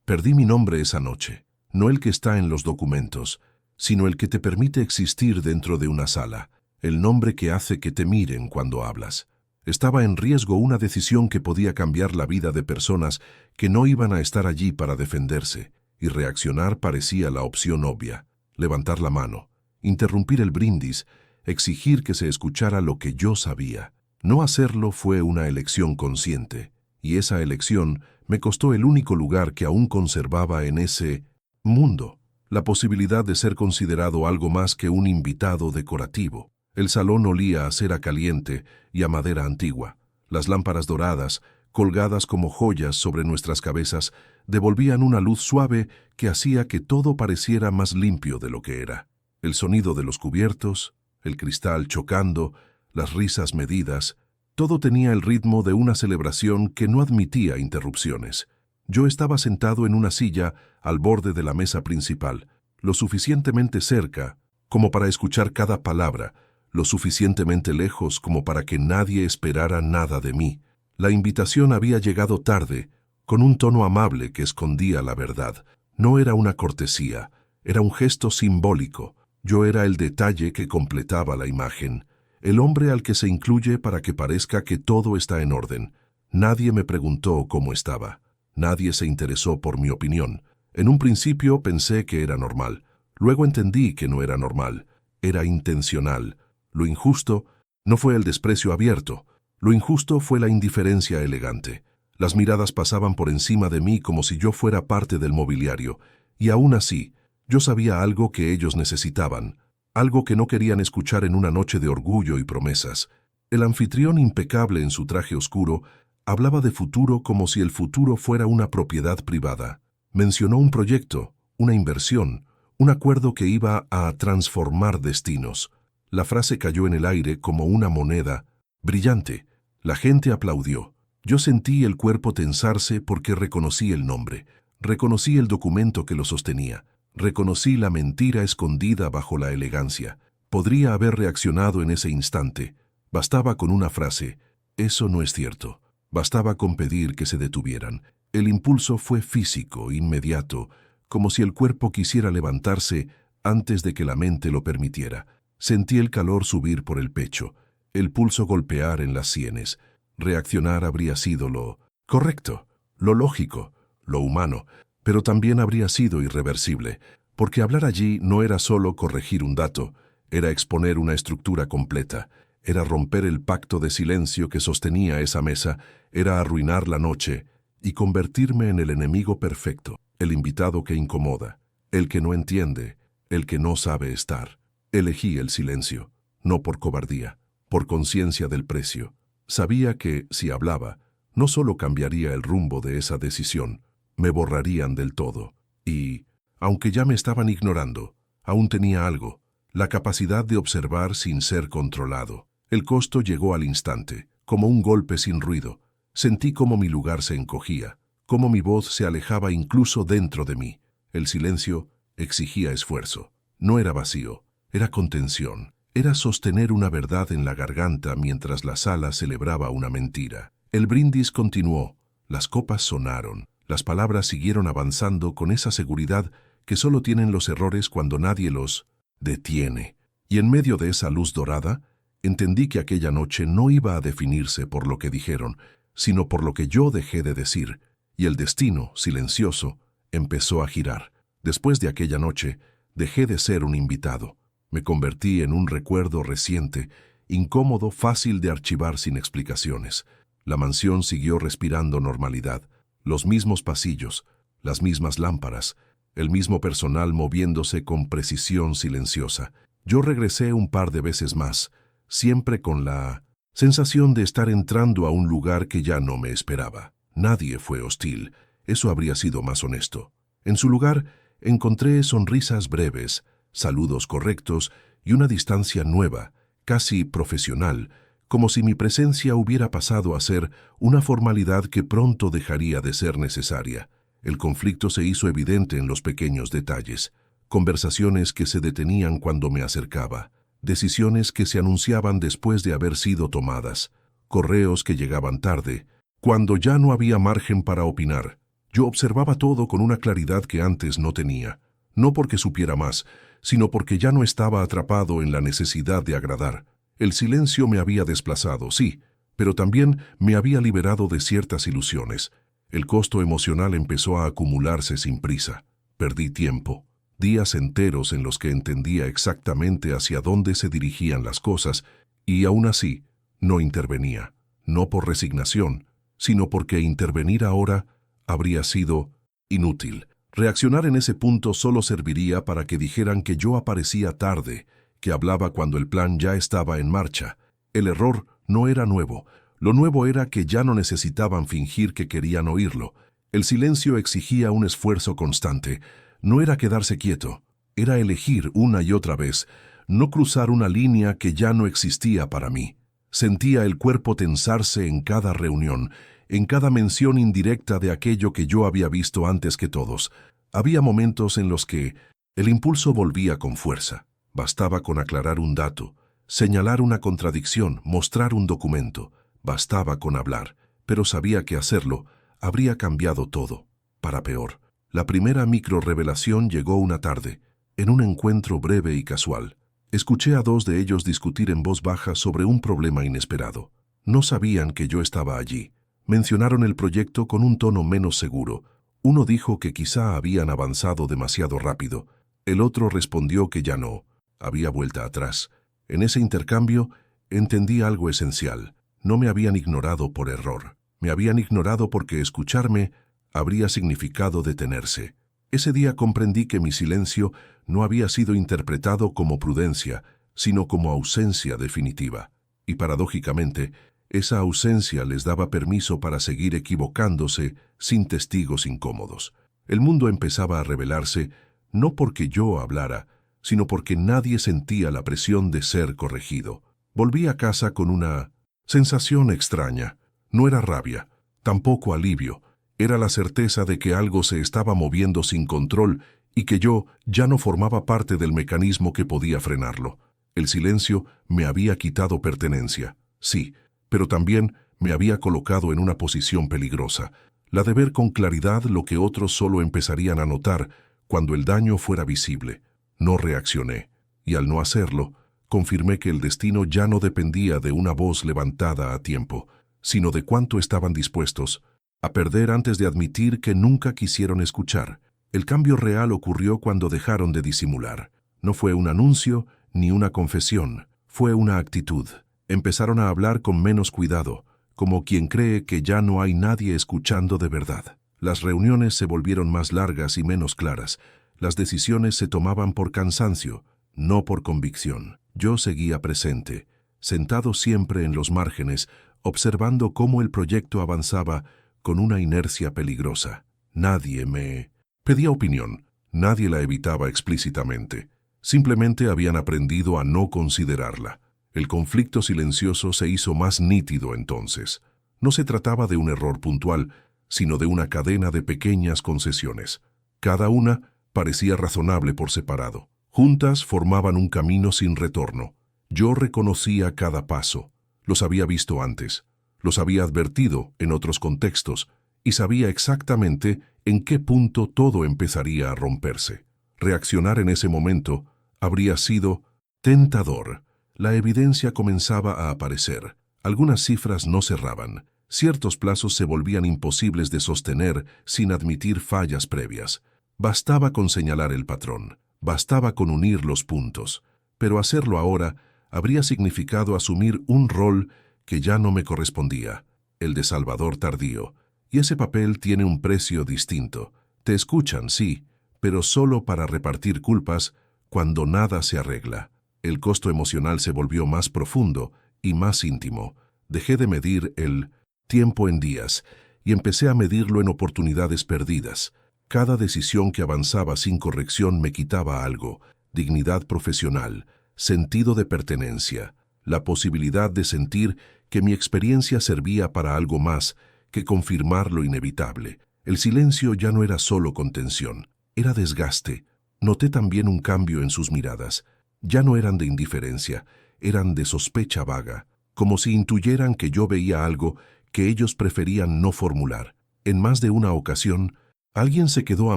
Perdí mi nombre esa noche, no el que está en los documentos, sino el que te permite existir dentro de una sala, el nombre que hace que te miren cuando hablas. Estaba en riesgo una decisión que podía cambiar la vida de personas que no iban a estar allí para defenderse, y reaccionar parecía la opción obvia. Levantar la mano, interrumpir el brindis, exigir que se escuchara lo que yo sabía. No hacerlo fue una elección consciente, y esa elección me costó el único lugar que aún conservaba en ese mundo, la posibilidad de ser considerado algo más que un invitado decorativo. El salón olía a cera caliente y a madera antigua. Las lámparas doradas, colgadas como joyas sobre nuestras cabezas, devolvían una luz suave que hacía que todo pareciera más limpio de lo que era. El sonido de los cubiertos, el cristal chocando, las risas medidas, todo tenía el ritmo de una celebración que no admitía interrupciones. Yo estaba sentado en una silla al borde de la mesa principal, lo suficientemente cerca como para escuchar cada palabra, lo suficientemente lejos como para que nadie esperara nada de mí. La invitación había llegado tarde, con un tono amable que escondía la verdad. No era una cortesía, era un gesto simbólico. Yo era el detalle que completaba la imagen, el hombre al que se incluye para que parezca que todo está en orden. Nadie me preguntó cómo estaba. Nadie se interesó por mi opinión. En un principio pensé que era normal. Luego entendí que no era normal. Era intencional. Lo injusto no fue el desprecio abierto. Lo injusto fue la indiferencia elegante. Las miradas pasaban por encima de mí como si yo fuera parte del mobiliario. Y aún así, yo sabía algo que ellos necesitaban. Algo que no querían escuchar en una noche de orgullo y promesas. El anfitrión impecable en su traje oscuro hablaba de futuro como si el futuro fuera una propiedad privada. Mencionó un proyecto, una inversión, un acuerdo que iba a transformar destinos. La frase cayó en el aire como una moneda, brillante. La gente aplaudió. Yo sentí el cuerpo tensarse porque reconocí el nombre. Reconocí el documento que lo sostenía. Reconocí la mentira escondida bajo la elegancia. Podría haber reaccionado en ese instante. Bastaba con una frase. Eso no es cierto. Bastaba con pedir que se detuvieran. El impulso fue físico, inmediato, como si el cuerpo quisiera levantarse antes de que la mente lo permitiera. Sentí el calor subir por el pecho, el pulso golpear en las sienes. Reaccionar habría sido lo correcto, lo lógico, lo humano, pero también habría sido irreversible, porque hablar allí no era solo corregir un dato, era exponer una estructura completa, era romper el pacto de silencio que sostenía esa mesa, era arruinar la noche y convertirme en el enemigo perfecto, el invitado que incomoda, el que no entiende, el que no sabe estar. Elegí el silencio, no por cobardía, por conciencia del precio. Sabía que, si hablaba, no solo cambiaría el rumbo de esa decisión, me borrarían del todo. Y, aunque ya me estaban ignorando, aún tenía algo, la capacidad de observar sin ser controlado. El costo llegó al instante, como un golpe sin ruido. Sentí cómo mi lugar se encogía, cómo mi voz se alejaba incluso dentro de mí. El silencio exigía esfuerzo. No era vacío, era contención. Era sostener una verdad en la garganta mientras la sala celebraba una mentira. El brindis continuó, las copas sonaron, las palabras siguieron avanzando con esa seguridad que solo tienen los errores cuando nadie los detiene. Y en medio de esa luz dorada, entendí que aquella noche no iba a definirse por lo que dijeron, sino por lo que yo dejé de decir, y el destino, silencioso, empezó a girar. Después de aquella noche, dejé de ser un invitado. Me convertí en un recuerdo reciente, incómodo, fácil de archivar sin explicaciones. La mansión siguió respirando normalidad, los mismos pasillos, las mismas lámparas, el mismo personal moviéndose con precisión silenciosa. Yo regresé un par de veces más, siempre con la sensación de estar entrando a un lugar que ya no me esperaba. Nadie fue hostil, eso habría sido más honesto. En su lugar, encontré sonrisas breves, saludos correctos y una distancia nueva, casi profesional, como si mi presencia hubiera pasado a ser una formalidad que pronto dejaría de ser necesaria. El conflicto se hizo evidente en los pequeños detalles, conversaciones que se detenían cuando me acercaba, decisiones que se anunciaban después de haber sido tomadas, correos que llegaban tarde, cuando ya no había margen para opinar. Yo observaba todo con una claridad que antes no tenía, no porque supiera más, sino porque ya no estaba atrapado en la necesidad de agradar. El silencio me había desplazado, sí, pero también me había liberado de ciertas ilusiones. El costo emocional empezó a acumularse sin prisa. Perdí tiempo, días enteros en los que entendía exactamente hacia dónde se dirigían las cosas, y aún así no intervenía, no por resignación, sino porque intervenir ahora habría sido inútil. Reaccionar en ese punto solo serviría para que dijeran que yo aparecía tarde, que hablaba cuando el plan ya estaba en marcha. El error no era nuevo. Lo nuevo era que ya no necesitaban fingir que querían oírlo. El silencio exigía un esfuerzo constante. No era quedarse quieto, era elegir una y otra vez, no cruzar una línea que ya no existía para mí. Sentía el cuerpo tensarse en cada reunión, en cada mención indirecta de aquello que yo había visto antes que todos. Había momentos en los que el impulso volvía con fuerza. Bastaba con aclarar un dato, señalar una contradicción, mostrar un documento. Bastaba con hablar, pero sabía que hacerlo habría cambiado todo, para peor. La primera microrrevelación llegó una tarde, en un encuentro breve y casual. Escuché a dos de ellos discutir en voz baja sobre un problema inesperado. No sabían que yo estaba allí. Mencionaron el proyecto con un tono menos seguro. Uno dijo que quizá habían avanzado demasiado rápido. El otro respondió que ya no. Había vuelta atrás. En ese intercambio entendí algo esencial. No me habían ignorado por error. Me habían ignorado porque escucharme habría significado detenerse. Ese día comprendí que mi silencio no había sido interpretado como prudencia, sino como ausencia definitiva. Y paradójicamente, esa ausencia les daba permiso para seguir equivocándose sin testigos incómodos. El mundo empezaba a revelarse, no porque yo hablara, sino porque nadie sentía la presión de ser corregido. Volví a casa con una sensación extraña. No era rabia, tampoco alivio. Era la certeza de que algo se estaba moviendo sin control y que yo ya no formaba parte del mecanismo que podía frenarlo. El silencio me había quitado pertenencia, sí, pero también me había colocado en una posición peligrosa, la de ver con claridad lo que otros solo empezarían a notar cuando el daño fuera visible. No reaccioné, y al no hacerlo, confirmé que el destino ya no dependía de una voz levantada a tiempo, sino de cuánto estaban dispuestos a perder antes de admitir que nunca quisieron escuchar. El cambio real ocurrió cuando dejaron de disimular. No fue un anuncio ni una confesión, fue una actitud. Empezaron a hablar con menos cuidado, como quien cree que ya no hay nadie escuchando de verdad. Las reuniones se volvieron más largas y menos claras. Las decisiones se tomaban por cansancio, no por convicción. Yo seguía presente, sentado siempre en los márgenes, observando cómo el proyecto avanzaba con una inercia peligrosa. Nadie me pedía opinión, nadie la evitaba explícitamente. Simplemente habían aprendido a no considerarla. El conflicto silencioso se hizo más nítido entonces. No se trataba de un error puntual, sino de una cadena de pequeñas concesiones. Cada una parecía razonable por separado. Juntas formaban un camino sin retorno. Yo reconocía cada paso. Los había visto antes. Los había advertido en otros contextos y sabía exactamente en qué punto todo empezaría a romperse. Reaccionar en ese momento habría sido tentador. La evidencia comenzaba a aparecer. Algunas cifras no cerraban. Ciertos plazos se volvían imposibles de sostener sin admitir fallas previas. Bastaba con señalar el patrón. Bastaba con unir los puntos. Pero hacerlo ahora habría significado asumir un rol que ya no me correspondía, el de salvador tardío. Y ese papel tiene un precio distinto. Te escuchan, sí, pero solo para repartir culpas cuando nada se arregla. El costo emocional se volvió más profundo y más íntimo. Dejé de medir el tiempo en días y empecé a medirlo en oportunidades perdidas. Cada decisión que avanzaba sin corrección me quitaba algo: dignidad profesional, sentido de pertenencia, la posibilidad de sentir que mi experiencia servía para algo más que confirmar lo inevitable. El silencio ya no era solo contención, era desgaste. Noté también un cambio en sus miradas. Ya no eran de indiferencia, eran de sospecha vaga, como si intuyeran que yo veía algo que ellos preferían no formular. En más de una ocasión, Alguien se quedó a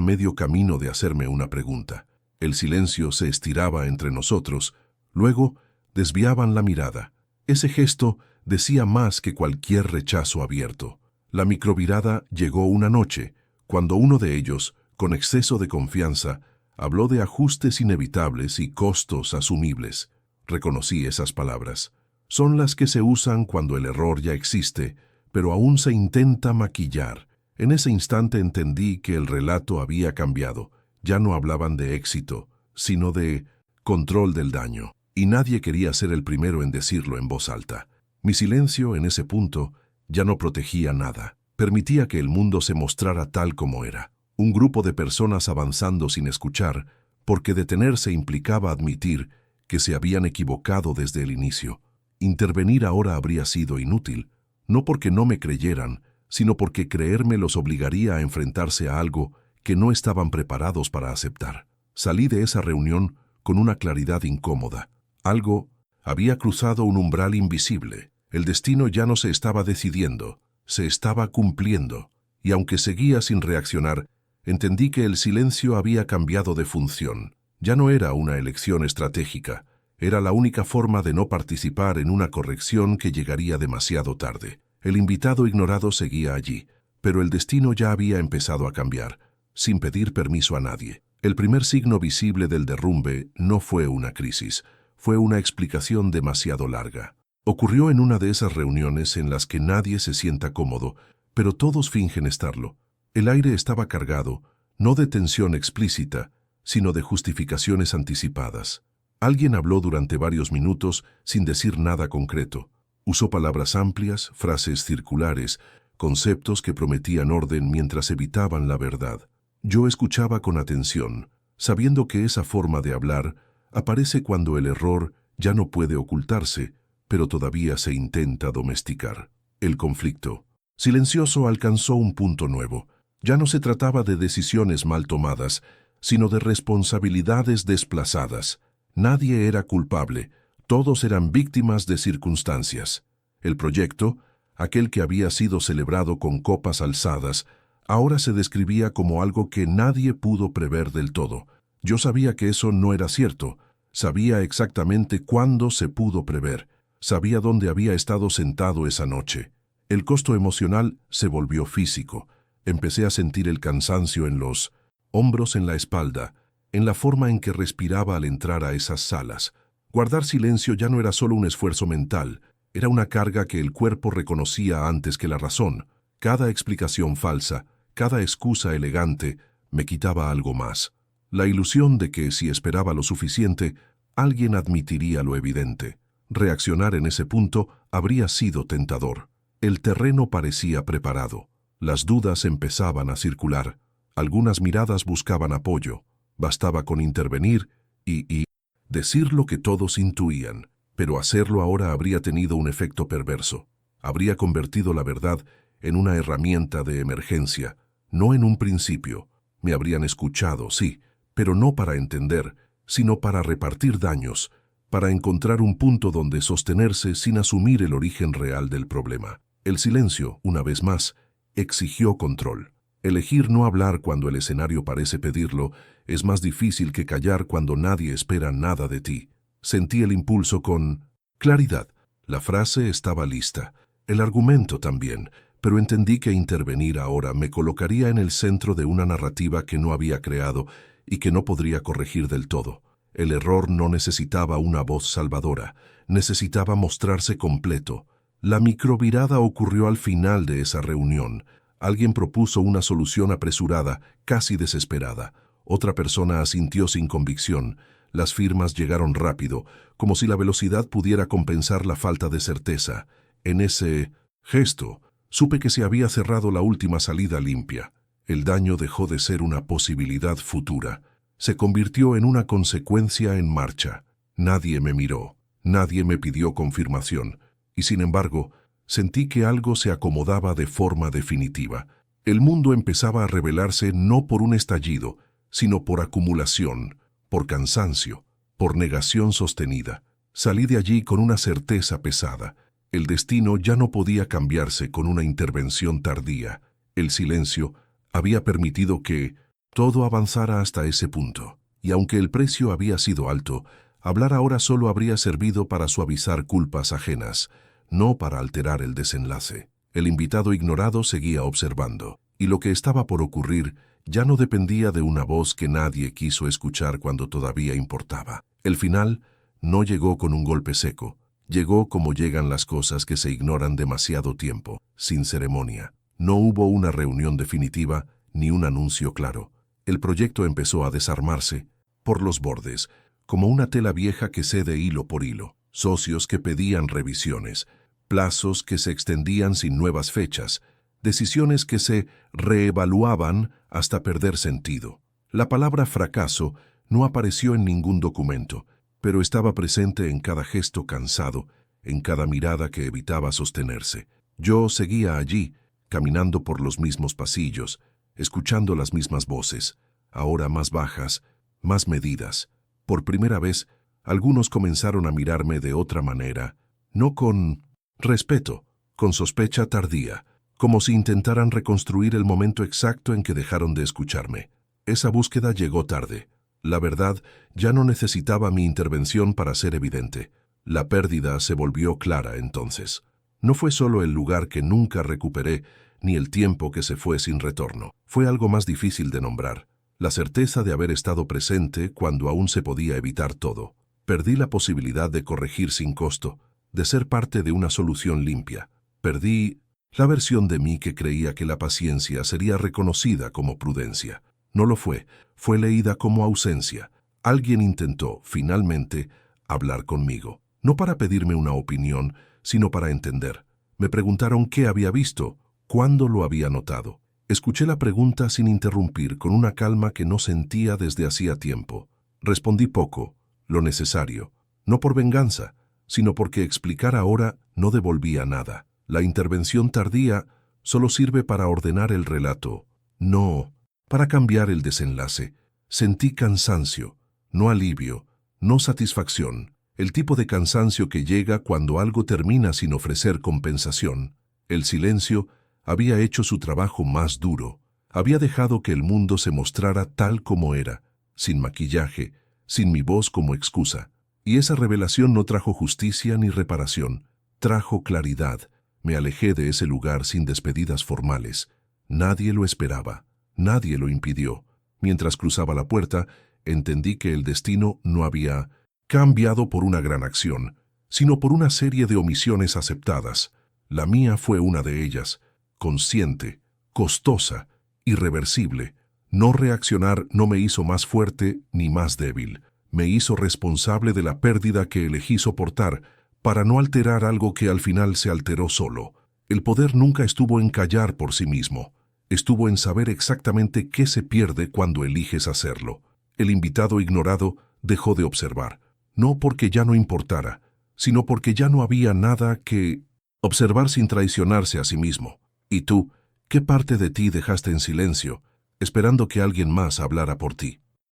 medio camino de hacerme una pregunta. El silencio se estiraba entre nosotros, luego desviaban la mirada. Ese gesto decía más que cualquier rechazo abierto. La microvirada llegó una noche, cuando uno de ellos, con exceso de confianza, habló de ajustes inevitables y costos asumibles. Reconocí esas palabras. Son las que se usan cuando el error ya existe, pero aún se intenta maquillar. En ese instante entendí que el relato había cambiado. Ya no hablaban de éxito, sino de control del daño. Y nadie quería ser el primero en decirlo en voz alta. Mi silencio en ese punto ya no protegía nada. Permitía que el mundo se mostrara tal como era. Un grupo de personas avanzando sin escuchar, porque detenerse implicaba admitir que se habían equivocado desde el inicio. Intervenir ahora habría sido inútil, no porque no me creyeran, sino porque creerme los obligaría a enfrentarse a algo que no estaban preparados para aceptar. Salí de esa reunión con una claridad incómoda. Algo había cruzado un umbral invisible. El destino ya no se estaba decidiendo, se estaba cumpliendo, y aunque seguía sin reaccionar, entendí que el silencio había cambiado de función. Ya no era una elección estratégica, era la única forma de no participar en una corrección que llegaría demasiado tarde. El invitado ignorado seguía allí, pero el destino ya había empezado a cambiar, sin pedir permiso a nadie. El primer signo visible del derrumbe no fue una crisis, fue una explicación demasiado larga. Ocurrió en una de esas reuniones en las que nadie se sienta cómodo, pero todos fingen estarlo. El aire estaba cargado, no de tensión explícita, sino de justificaciones anticipadas. Alguien habló durante varios minutos sin decir nada concreto. Usó palabras amplias, frases circulares, conceptos que prometían orden mientras evitaban la verdad. Yo escuchaba con atención, sabiendo que esa forma de hablar aparece cuando el error ya no puede ocultarse, pero todavía se intenta domesticar. El conflicto, silencioso, alcanzó un punto nuevo. Ya no se trataba de decisiones mal tomadas, sino de responsabilidades desplazadas. Nadie era culpable, todos eran víctimas de circunstancias. El proyecto, aquel que había sido celebrado con copas alzadas, ahora se describía como algo que nadie pudo prever del todo. Yo sabía que eso no era cierto, sabía exactamente cuándo se pudo prever, sabía dónde había estado sentado esa noche. El costo emocional se volvió físico. Empecé a sentir el cansancio en los hombros, en la espalda, en la forma en que respiraba al entrar a esas salas. Guardar silencio ya no era solo un esfuerzo mental, era una carga que el cuerpo reconocía antes que la razón. Cada explicación falsa, cada excusa elegante, me quitaba algo más. La ilusión de que, si esperaba lo suficiente, alguien admitiría lo evidente. Reaccionar en ese punto habría sido tentador. El terreno parecía preparado. Las dudas empezaban a circular. Algunas miradas buscaban apoyo. Bastaba con intervenir y decir lo que todos intuían. Pero hacerlo ahora habría tenido un efecto perverso. Habría convertido la verdad en una herramienta de emergencia, no en un principio. Me habrían escuchado, sí, pero no para entender, sino para repartir daños, para encontrar un punto donde sostenerse sin asumir el origen real del problema. El silencio, una vez más, exigió control. Elegir no hablar cuando el escenario parece pedirlo es más difícil que callar cuando nadie espera nada de ti. Sentí el impulso con claridad. La frase estaba lista, el argumento también, pero entendí que intervenir ahora me colocaría en el centro de una narrativa que no había creado y que no podría corregir del todo. El error no necesitaba una voz salvadora, necesitaba mostrarse completo. La microvirada ocurrió al final de esa reunión. Alguien propuso una solución apresurada, casi desesperada. Otra persona asintió sin convicción. Las firmas llegaron rápido, como si la velocidad pudiera compensar la falta de certeza. En ese gesto, supe que se había cerrado la última salida limpia. El daño dejó de ser una posibilidad futura. Se convirtió en una consecuencia en marcha. Nadie me miró, nadie me pidió confirmación, y sin embargo, sentí que algo se acomodaba de forma definitiva. El mundo empezaba a revelarse no por un estallido, sino por acumulación, por cansancio, por negación sostenida. Salí de allí con una certeza pesada. El destino ya no podía cambiarse con una intervención tardía. El silencio Había permitido que todo avanzara hasta ese punto, y aunque el precio había sido alto, hablar ahora solo habría servido para suavizar culpas ajenas, no para alterar el desenlace. El invitado ignorado seguía observando, y lo que estaba por ocurrir ya no dependía de una voz que nadie quiso escuchar cuando todavía importaba. El final no llegó con un golpe seco, llegó como llegan las cosas que se ignoran demasiado tiempo, sin ceremonia. No hubo una reunión definitiva ni un anuncio claro. El proyecto empezó a desarmarse por los bordes, como una tela vieja que cede hilo por hilo. Socios que pedían revisiones, plazos que se extendían sin nuevas fechas, decisiones que se reevaluaban hasta perder sentido. La palabra fracaso no apareció en ningún documento, pero estaba presente en cada gesto cansado, en cada mirada que evitaba sostenerse. Yo seguía allí, caminando por los mismos pasillos, escuchando las mismas voces, ahora más bajas, más medidas. Por primera vez, algunos comenzaron a mirarme de otra manera, no con respeto, con sospecha tardía, como si intentaran reconstruir el momento exacto en que dejaron de escucharme. Esa búsqueda llegó tarde. La verdad ya no necesitaba mi intervención para ser evidente. La pérdida se volvió clara entonces. No fue solo el lugar que nunca recuperé, ni el tiempo que se fue sin retorno. Fue algo más difícil de nombrar. La certeza de haber estado presente cuando aún se podía evitar todo. Perdí la posibilidad de corregir sin costo, de ser parte de una solución limpia. Perdí la versión de mí que creía que la paciencia sería reconocida como prudencia. No lo fue, fue leída como ausencia. Alguien intentó, finalmente, hablar conmigo. No para pedirme una opinión, sino para entender. Me preguntaron qué había visto, cuándo lo había notado. Escuché la pregunta sin interrumpir, con una calma que no sentía desde hacía tiempo. Respondí poco, lo necesario, no por venganza, sino porque explicar ahora no devolvía nada. La intervención tardía solo sirve para ordenar el relato, no para cambiar el desenlace. Sentí cansancio, no alivio, no satisfacción, el tipo de cansancio que llega cuando algo termina sin ofrecer compensación. El silencio había hecho su trabajo más duro, había dejado que el mundo se mostrara tal como era, sin maquillaje, sin mi voz como excusa. Y esa revelación no trajo justicia ni reparación, trajo claridad. Me alejé de ese lugar sin despedidas formales. Nadie lo esperaba, nadie lo impidió. Mientras cruzaba la puerta, entendí que el destino no había cambiado por una gran acción, sino por una serie de omisiones aceptadas. La mía fue una de ellas, consciente, costosa, irreversible. No reaccionar no me hizo más fuerte ni más débil. Me hizo responsable de la pérdida que elegí soportar, para no alterar algo que al final se alteró solo. El poder nunca estuvo en callar por sí mismo, estuvo en saber exactamente qué se pierde cuando eliges hacerlo. El invitado ignorado dejó de observar, no porque ya no importara, sino porque ya no había nada que observar sin traicionarse a sí mismo. ¿Y tú, qué parte de ti dejaste en silencio, esperando que alguien más hablara por ti?